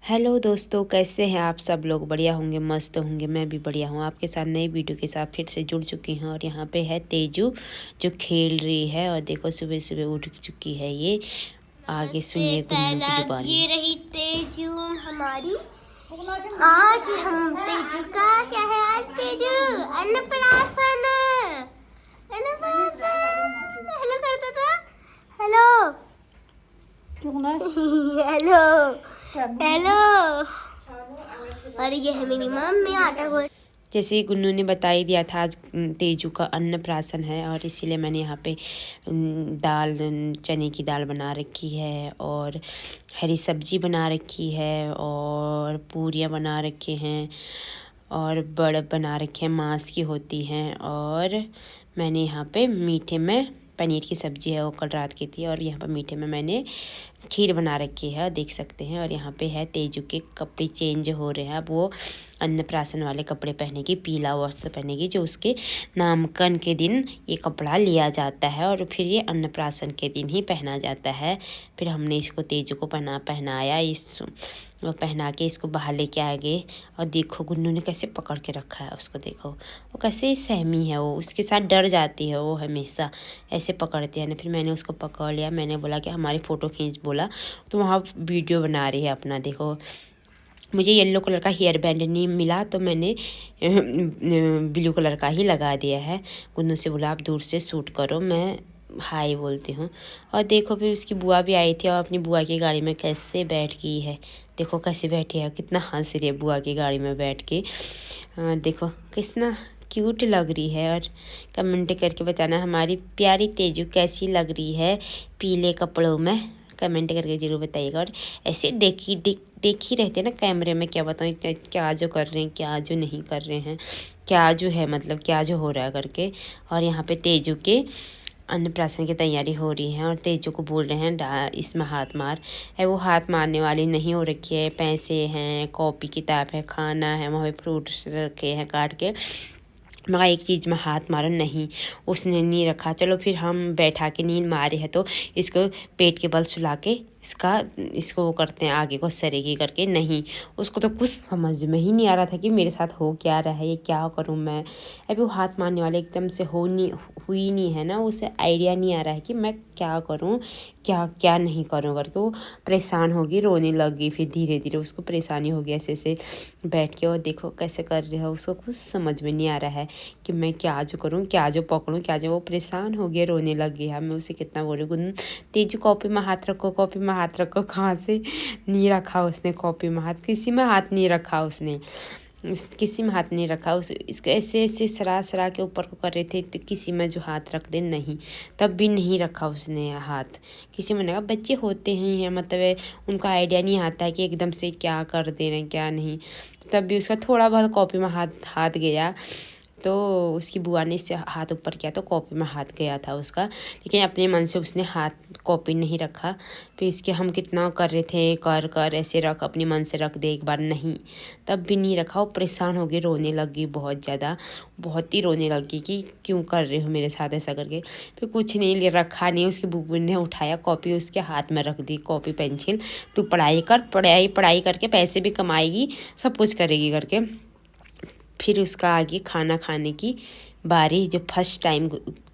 Hello दोस्तों, कैसे हैं आप सब लोग? बढ़िया होंगे, मस्त होंगे। मैं भी बढ़िया हूँ। आपके साथ नई वीडियो के साथ फिर से जुड़ चुकी हूँ। और यहाँ पे है तेजू जो खेल रही है। और देखो सुबह सुबह उठ चुकी है ये। आगे सुनिए गुन्नू की जुबानी। ये रही तेजू हमारी। आज हम तेजू का क्या है? आज तेजू अन्नप्राशन। हेलो करता था। Hello hello hello. और ये है मेरी मम्मी आटा गोल। जैसे ही गुन्नू ने बता ही दिया था, आज तेजू का अन्नप्राशन है। और इसीलिए मैंने यहाँ पे दाल, चने की दाल बना रखी है। और हरी सब्जी बना रखी है। और पूरियाँ बना रखे हैं। और बड़ बना रखे हैं, मांस की होती हैं। और मैंने यहाँ पे मीठे में पनीर की सब्ज़ी है, वो कल रात की थी। और यहाँ पर मीठे में मैंने खीर बना रखी है, देख सकते हैं। और यहाँ पे है तेजू के कपड़े चेंज हो रहे हैं। अब वो अन्नप्राशन वाले कपड़े पहनेगी, पीला वस्त्र पहनेगी, जो उसके नामकरण के दिन ये कपड़ा लिया जाता है। और फिर ये अन्नप्राशन के दिन ही पहना जाता है। फिर हमने इसको तेजू को पहनाया, इस पहना के इसको बाहर लेके आ गए। और देखो गुन्नू ने कैसे पकड़ के रखा है उसको। देखो वो कैसे सहमी है, वो उसके साथ डर जाती है, वो हमेशा ऐसे पकड़ती है ना। फिर मैंने उसको पकड़ लिया। मैंने बोला कि हमारी फ़ोटो खींच, बोला तो वहाँ वीडियो बना रही है अपना। देखो मुझे येलो कलर का हेयर बैंड नहीं मिला तो मैंने ब्लू कलर का ही लगा दिया है। गुन्नू से बोला आप दूर से शूट करो, मैं हाय बोलती हूँ। और देखो फिर उसकी बुआ भी आई थी और अपनी बुआ की गाड़ी में कैसे बैठ गई है। देखो कैसे बैठी है, कितना हंस रही है बुआ की गाड़ी में बैठ के। देखो कितना क्यूट लग रही है। और कमेंट करके बताना हमारी प्यारी तेजू कैसी लग रही है पीले कपड़ों में। कमेंट करके ज़रूर बताइएगा। और ऐसे देख ही रहते हैं ना कैमरे में, क्या बताऊँ क्या जो कर रहे हैं, क्या जो नहीं कर रहे हैं, क्या जो है मतलब क्या जो हो रहा है करके। और यहाँ पे तेजू के अन्नप्राशन की तैयारी हो रही है। और तेजू को बोल रहे हैं इसमें हाथ मार है। वो हाथ मारने वाली नहीं हो रखी है। पैसे हैं, कॉपी किताब है, खाना है, वहाँ पे फ्रूट्स रखे हैं काट के, मगर एक चीज़ में हाथ मारो नहीं, उसने नहीं रखा। चलो फिर हम बैठा के नींद मारे हैं तो इसको पेट के बल सुला के इसको वो करते हैं, आगे को सरेगी करके। नहीं, उसको तो कुछ समझ में ही नहीं आ रहा था कि मेरे साथ हो क्या रहा है, ये क्या करूं मैं। अभी वो हाथ मारने वाले एकदम से हुई नहीं है ना, उसे आइडिया नहीं आ रहा है कि मैं क्या करूं, क्या क्या नहीं करूं करके। वो परेशान होगी, रोने लगी। फिर धीरे धीरे उसको परेशानी होगी ऐसे ऐसे बैठ के। और देखो कैसे कर रही है, उसको कुछ समझ में नहीं आ रहा है कि मैं क्या जो करूं, क्या जो पकड़ूं, क्या जो। वो परेशान हो गया, रोने लग गया। मैं उसे कितना बोल रही हूँ तेजू कॉपी में हाथ रखो, कॉपी में हाथ रखो। कहाँ से नहीं रखा उसने कॉपी में हाथ, किसी में हाथ नहीं रखा उसने, किसी में हाथ नहीं रखा। इसको ऐसे ऐसे सरा के ऊपर को कर रहे थे तो किसी में जो हाथ रख दे, नहीं, तब भी नहीं रखा उसने हाथ किसी में। नहीं, बच्चे होते ही हैं, मतलब उनका आइडिया नहीं आता है कि एकदम से क्या कर दे रहे हैं क्या नहीं। तब भी उसका थोड़ा बहुत कॉपी में हाथ गया। तो उसकी बुआ ने इससे हाथ ऊपर किया तो कॉपी में हाथ गया था उसका। लेकिन अपने मन से उसने हाथ कॉपी नहीं रखा। फिर इसके हम कितना कर रहे थे, कर ऐसे रख, अपने मन से रख दे एक बार, नहीं, तब भी नहीं रखा। वो परेशान हो गई, रोने लगी बहुत ज़्यादा, बहुत ही रोने लगी कि क्यों कर रहे हो मेरे साथ ऐसा करके। फिर कुछ नहीं ले रखा नहीं, उसकी बुआ ने उठाया कॉपी, उसके हाथ में रख दी, कॉपी पेंसिल, तू पढ़ाई कर, पढ़ाई करके पैसे भी कमाएगी, सब कुछ करेगी करके। फिर उसका आगे खाना खाने की बारी। जो फर्स्ट टाइम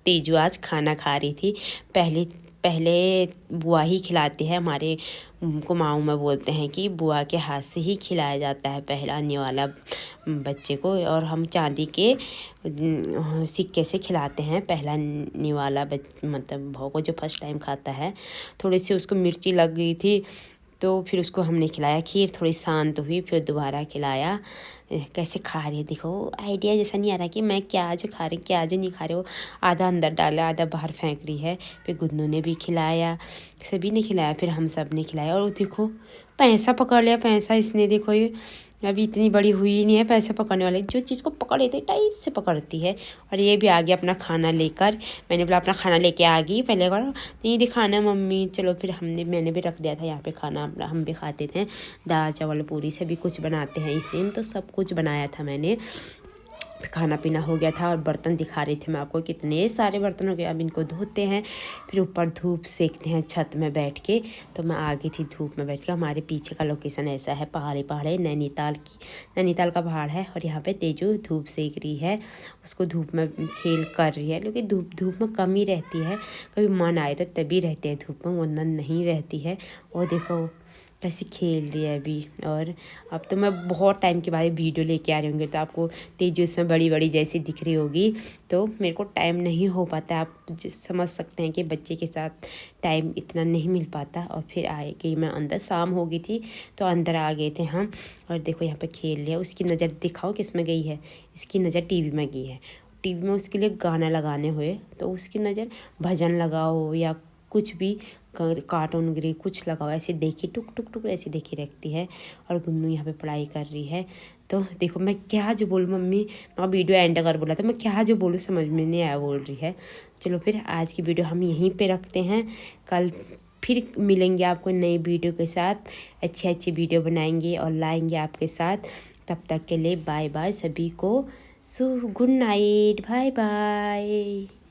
तेजू आज खाना खा रही थी। पहले बुआ ही खिलाती है, हमारे कुमाऊँ में बोलते हैं कि बुआ के हाथ से ही खिलाया जाता है पहला आने वाला बच्चे को। और हम चांदी के सिक्के से खिलाते हैं पहला निवाला मतलब बहू को, जो फर्स्ट टाइम खाता है। थोड़ी सी उसको मिर्ची लग गई थी तो फिर उसको हमने खिलाया खीर, थोड़ी शांत हुई, फिर दोबारा खिलाया। कैसे खा रही है देखो, आइडिया जैसा नहीं आ रहा कि मैं क्या जो खा रही, क्या जो नहीं खा रही। हो आधा अंदर डाला, आधा बाहर फेंक रही है। फिर गुन्नू ने भी खिलाया, सभी ने खिलाया, फिर हम सब ने खिलाया। और देखो पैसा पकड़ लिया, पैसा इसने, देखो ये अभी इतनी बड़ी हुई नहीं है पैसे पकड़ने वाले। जो चीज़ को पकड़ लेते टाइट से पकड़ती है। और ये भी आ गया अपना खाना लेकर। मैंने बोला अपना खाना लेके आ गई, पहले बार नहीं दिखाना मम्मी। चलो फिर मैंने भी रख दिया था यहाँ पे खाना, हम भी खाते थे। दाल चावल पूरी सभी कुछ बनाते हैं इसी में, तो सब कुछ बनाया था मैंने। खाना पीना हो गया था और बर्तन दिखा रही थी मैं आपको, कितने सारे बर्तन हो गए। अब इनको धोते हैं, फिर ऊपर धूप सेकते हैं छत में बैठ के। तो मैं आ गई थी धूप में बैठ के। हमारे पीछे का लोकेशन ऐसा है, पहाड़ है, नैनीताल का पहाड़ है। और यहाँ पे तेजू धूप सेक रही है, उसको धूप में खेल कर रही है। क्योंकि धूप में कम ही रहती है, कभी मन आए तो तभी रहती है धूप में, वरना नहीं रहती है। और देखो कैसे खेल रही है अभी। और अब तो मैं बहुत टाइम के बाद वीडियो लेके आ रही होंगी, तो आपको तेजू उसमें बड़ी जैसी दिख रही होगी। तो मेरे को टाइम नहीं हो पाता, आप समझ सकते हैं कि बच्चे के साथ टाइम इतना नहीं मिल पाता। और फिर आए गई मैं अंदर, शाम हो गई थी तो अंदर आ गए थे हम। और देखो यहाँ पे खेल लिया। उसकी नज़र दिखाओ किस में गई है, इसकी नज़र टीवी में गई है। टीवी में उसके लिए गाना लगाने हुए तो उसकी नज़र भजन लगाओ या कुछ भी कार्टून वगैरह कुछ लगाओ, ऐसे देखी टुक ऐसे देखी रखती है। और गुन्नू यहाँ पे पढ़ाई कर रही है। तो देखो मैं क्या जो बोलूँ, मम्मी मैं वीडियो एंड कर बोला था, मैं क्या जो बोलूँ समझ में नहीं आया बोल रही है। चलो फिर आज की वीडियो हम यहीं पे रखते हैं, कल फिर मिलेंगे आपको नई वीडियो के साथ। अच्छी वीडियो बनाएंगे और लाएंगे आपके साथ। तब तक के लिए बाय बाय सभी को। So good night, bye bye.